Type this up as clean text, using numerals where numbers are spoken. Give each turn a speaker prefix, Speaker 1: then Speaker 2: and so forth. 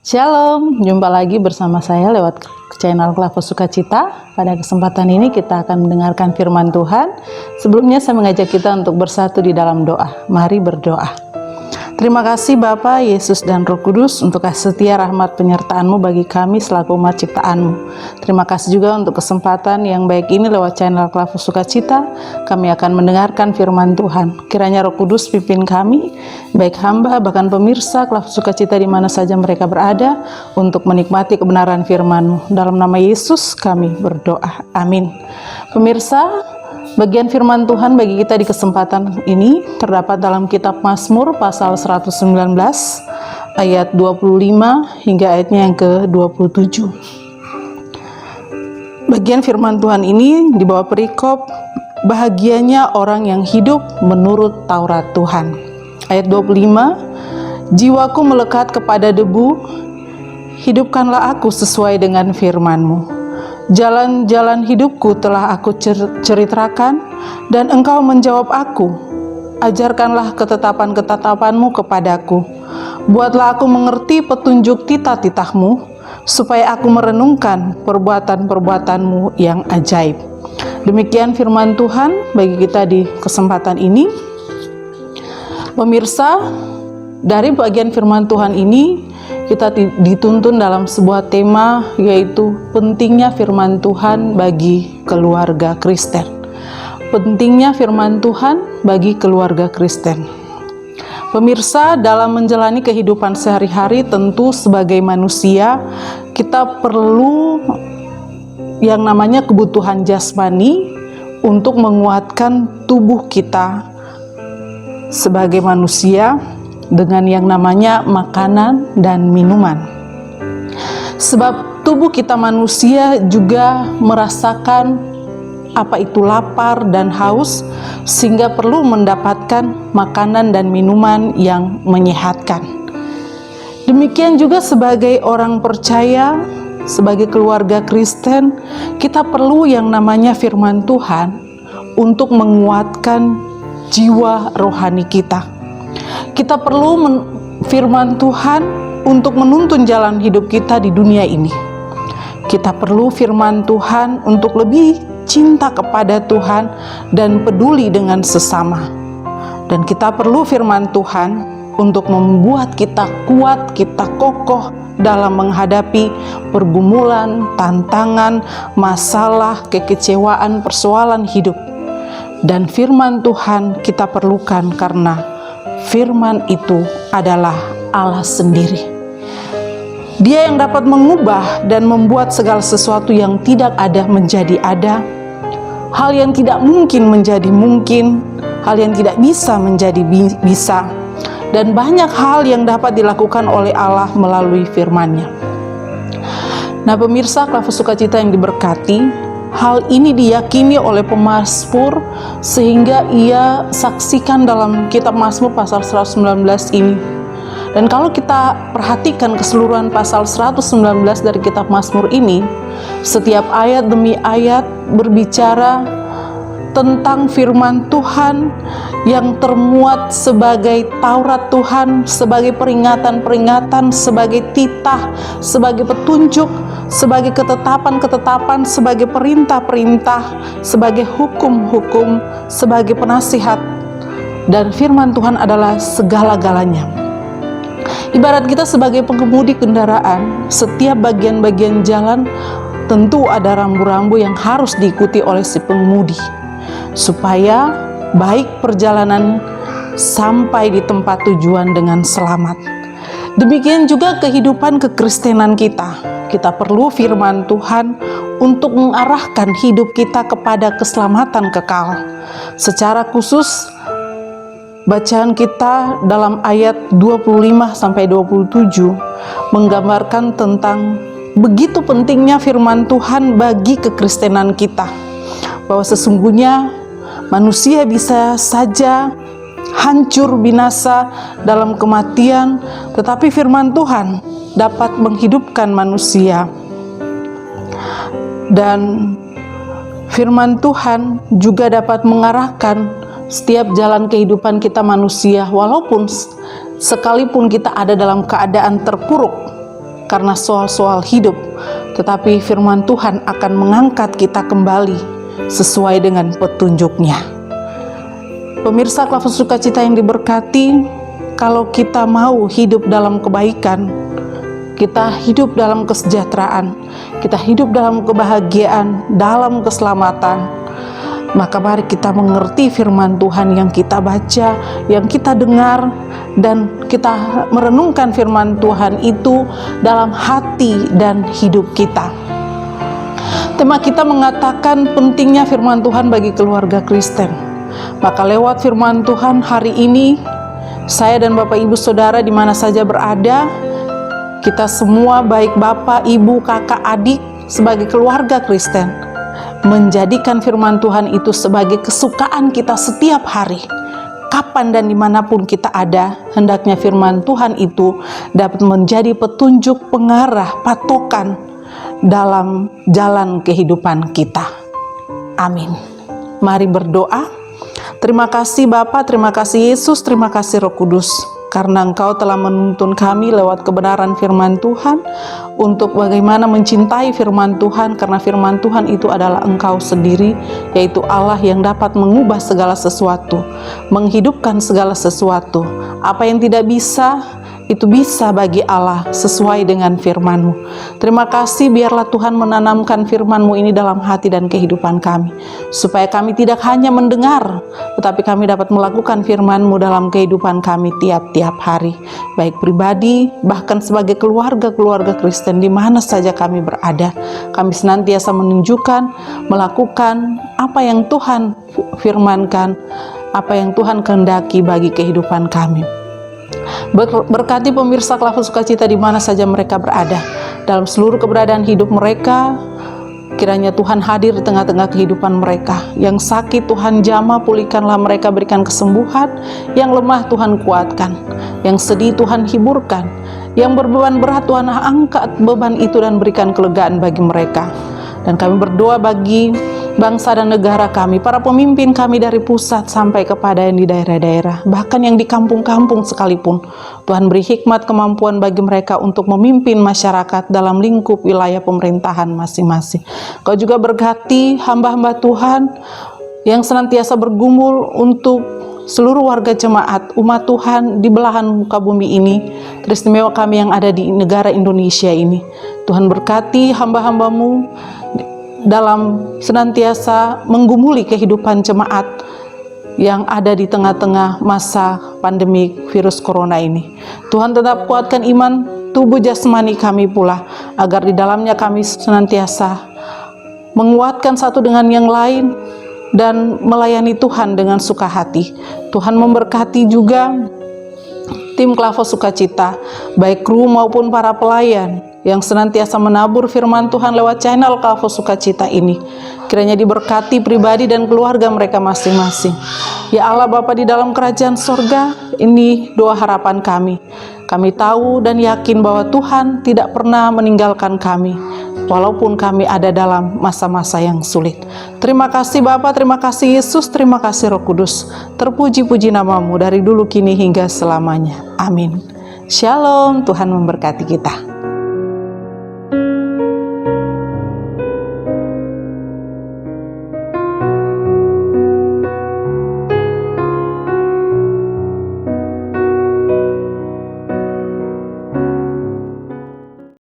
Speaker 1: Shalom, jumpa lagi bersama saya lewat channel Klavo Sukacita. Pada kesempatan ini kita akan mendengarkan firman Tuhan. Sebelumnya saya mengajak kita untuk bersatu di dalam doa. Mari berdoa. Terima kasih Bapa, Yesus dan Roh Kudus untuk kasih setia rahmat penyertaan-Mu bagi kami selaku umat ciptaan-Mu. Terima kasih juga untuk kesempatan yang baik ini lewat channel Klavo Sukacita. Kami akan mendengarkan firman Tuhan. Kiranya Roh Kudus pimpin kami, baik hamba bahkan pemirsa Klavo Sukacita di mana saja mereka berada, untuk menikmati kebenaran firman-Mu. Dalam nama Yesus kami berdoa. Amin. Pemirsa, bagian firman Tuhan bagi kita di kesempatan ini terdapat dalam kitab Mazmur pasal 119 ayat 25 hingga ayatnya yang ke-27. Bagian firman Tuhan ini di bawah perikop bahagianya orang yang hidup menurut Taurat Tuhan. Ayat 25, jiwaku melekat kepada debu, hidupkanlah aku sesuai dengan firman-Mu. Jalan-jalan hidupku telah aku ceritakan, dan Engkau menjawab aku. Ajarkanlah ketetapan-ketetapan-Mu kepadaku. Buatlah aku mengerti petunjuk titah-titah-Mu, supaya aku merenungkan perbuatan-perbuatan-Mu yang ajaib. Demikian firman Tuhan bagi kita di kesempatan ini. Pemirsa, dari bagian firman Tuhan ini kita dituntun dalam sebuah tema, yaitu pentingnya firman Tuhan bagi keluarga Kristen. Pentingnya firman Tuhan bagi keluarga Kristen. Pemirsa, dalam menjalani kehidupan sehari-hari, tentu sebagai manusia kita perlu yang namanya kebutuhan jasmani untuk menguatkan tubuh kita sebagai manusia dengan yang namanya makanan dan minuman. Sebab tubuh kita manusia juga merasakan apa itu lapar dan haus, sehingga perlu mendapatkan makanan dan minuman yang menyehatkan. Demikian juga sebagai orang percaya, sebagai keluarga Kristen, kita perlu yang namanya firman Tuhan untuk menguatkan jiwa rohani kita. Kita perlu firman Tuhan untuk menuntun jalan hidup kita di dunia ini. Kita perlu firman Tuhan untuk lebih cinta kepada Tuhan dan peduli dengan sesama. Dan kita perlu firman Tuhan untuk membuat kita kuat, kita kokoh dalam menghadapi pergumulan, tantangan, masalah, kekecewaan, persoalan hidup. Dan firman Tuhan kita perlukan karena firman itu adalah Allah sendiri. Dia yang dapat mengubah dan membuat segala sesuatu yang tidak ada menjadi ada, hal yang tidak mungkin menjadi mungkin, hal yang tidak bisa menjadi bisa, dan banyak hal yang dapat dilakukan oleh Allah melalui firman-Nya. Nah pemirsa Klavo Sukacita yang diberkati, hal ini diyakini oleh pemazmur sehingga ia saksikan dalam kitab Mazmur pasal 119 ini. Dan kalau kita perhatikan keseluruhan pasal 119 dari kitab Mazmur ini, setiap ayat demi ayat berbicara tentang firman Tuhan yang termuat sebagai Taurat Tuhan, sebagai peringatan-peringatan, sebagai titah, sebagai petunjuk, sebagai ketetapan-ketetapan, sebagai perintah-perintah, sebagai hukum-hukum, sebagai penasihat. Dan firman Tuhan adalah segala-galanya. Ibarat kita sebagai pengemudi kendaraan, setiap bagian-bagian jalan tentu ada rambu-rambu yang harus diikuti oleh si pengemudi, supaya baik perjalanan sampai di tempat tujuan dengan selamat. Demikian juga kehidupan kekristenan kita. Kita perlu firman Tuhan untuk mengarahkan hidup kita kepada keselamatan kekal. Secara khusus, bacaan kita dalam ayat 25-27 menggambarkan tentang begitu pentingnya firman Tuhan bagi kekristenan kita. Bahwa sesungguhnya manusia bisa saja hancur binasa dalam kematian, tetapi firman Tuhan dapat menghidupkan manusia. Dan firman Tuhan juga dapat mengarahkan setiap jalan kehidupan kita manusia, walaupun sekalipun kita ada dalam keadaan terpuruk, karena soal-soal hidup, tetapi firman Tuhan akan mengangkat kita kembali sesuai dengan petunjuk-Nya. Pemirsa Kelas Sukacita yang diberkati, kalau kita mau hidup dalam kebaikan, kita hidup dalam kesejahteraan, kita hidup dalam kebahagiaan, dalam keselamatan, maka mari kita mengerti firman Tuhan yang kita baca, yang kita dengar, dan kita merenungkan firman Tuhan itu dalam hati dan hidup kita. Tema kita mengatakan pentingnya firman Tuhan bagi keluarga Kristen. Maka lewat firman Tuhan hari ini, saya dan Bapak Ibu Saudara di mana saja berada, kita semua baik Bapak, Ibu, Kakak, Adik sebagai keluarga Kristen, menjadikan firman Tuhan itu sebagai kesukaan kita setiap hari. Kapan dan dimanapun kita ada, hendaknya firman Tuhan itu dapat menjadi petunjuk, pengarah, patokan dalam jalan kehidupan kita. Amin. Mari berdoa. Terima kasih Bapa, terima kasih Yesus, terima kasih Roh Kudus, karena Engkau telah menuntun kami lewat kebenaran firman Tuhan untuk bagaimana mencintai firman Tuhan, karena firman Tuhan itu adalah Engkau sendiri, yaitu Allah yang dapat mengubah segala sesuatu, menghidupkan segala sesuatu. Apa yang tidak bisa, itu bisa bagi Allah sesuai dengan firman-Mu. Terima kasih, biarlah Tuhan menanamkan firman-Mu ini dalam hati dan kehidupan kami, supaya kami tidak hanya mendengar, tetapi kami dapat melakukan firman-Mu dalam kehidupan kami tiap-tiap hari, baik pribadi, bahkan sebagai keluarga Kristen di mana saja kami berada. Kami senantiasa menunjukkan, melakukan apa yang Tuhan firmankan, apa yang Tuhan kehendaki bagi kehidupan kami. Berkati pemirsa Kelas Sukacita di mana saja mereka berada, dalam seluruh keberadaan hidup mereka. Kiranya Tuhan hadir di tengah-tengah kehidupan mereka. Yang sakit Tuhan jamah, pulihkanlah mereka, berikan kesembuhan. Yang lemah Tuhan kuatkan, yang sedih Tuhan hiburkan, yang berbeban berat Tuhan angkat beban itu dan berikan kelegaan bagi mereka. Dan kami berdoa bagi bangsa dan negara kami, para pemimpin kami dari pusat sampai kepada yang di daerah-daerah, bahkan yang di kampung-kampung sekalipun. Tuhan beri hikmat kemampuan bagi mereka untuk memimpin masyarakat dalam lingkup wilayah pemerintahan masing-masing. Kau juga berkati hamba-hamba Tuhan yang senantiasa bergumul untuk seluruh warga jemaat, umat Tuhan di belahan muka bumi ini, teristimewa kami yang ada di negara Indonesia ini. Tuhan berkati hamba-hamba-Mu dalam senantiasa menggumuli kehidupan jemaat yang ada di tengah-tengah masa pandemi virus corona ini. Tuhan tetap kuatkan iman, tubuh jasmani kami pula, agar di dalamnya kami senantiasa menguatkan satu dengan yang lain dan melayani Tuhan dengan suka hati. Tuhan memberkati juga tim Kelas Sukacita, baik kru maupun para pelayan yang senantiasa menabur firman Tuhan lewat channel Kelas Sukacita ini. Kiranya diberkati pribadi dan keluarga mereka masing-masing. Ya Allah Bapa di dalam kerajaan sorga, ini doa harapan kami. Kami tahu dan yakin bahwa Tuhan tidak pernah meninggalkan kami, walaupun kami ada dalam masa-masa yang sulit. Terima kasih Bapa, terima kasih Yesus, terima kasih Roh Kudus. Terpuji-puji nama-Mu dari dulu, kini, hingga selamanya. Amin. Shalom, Tuhan memberkati kita.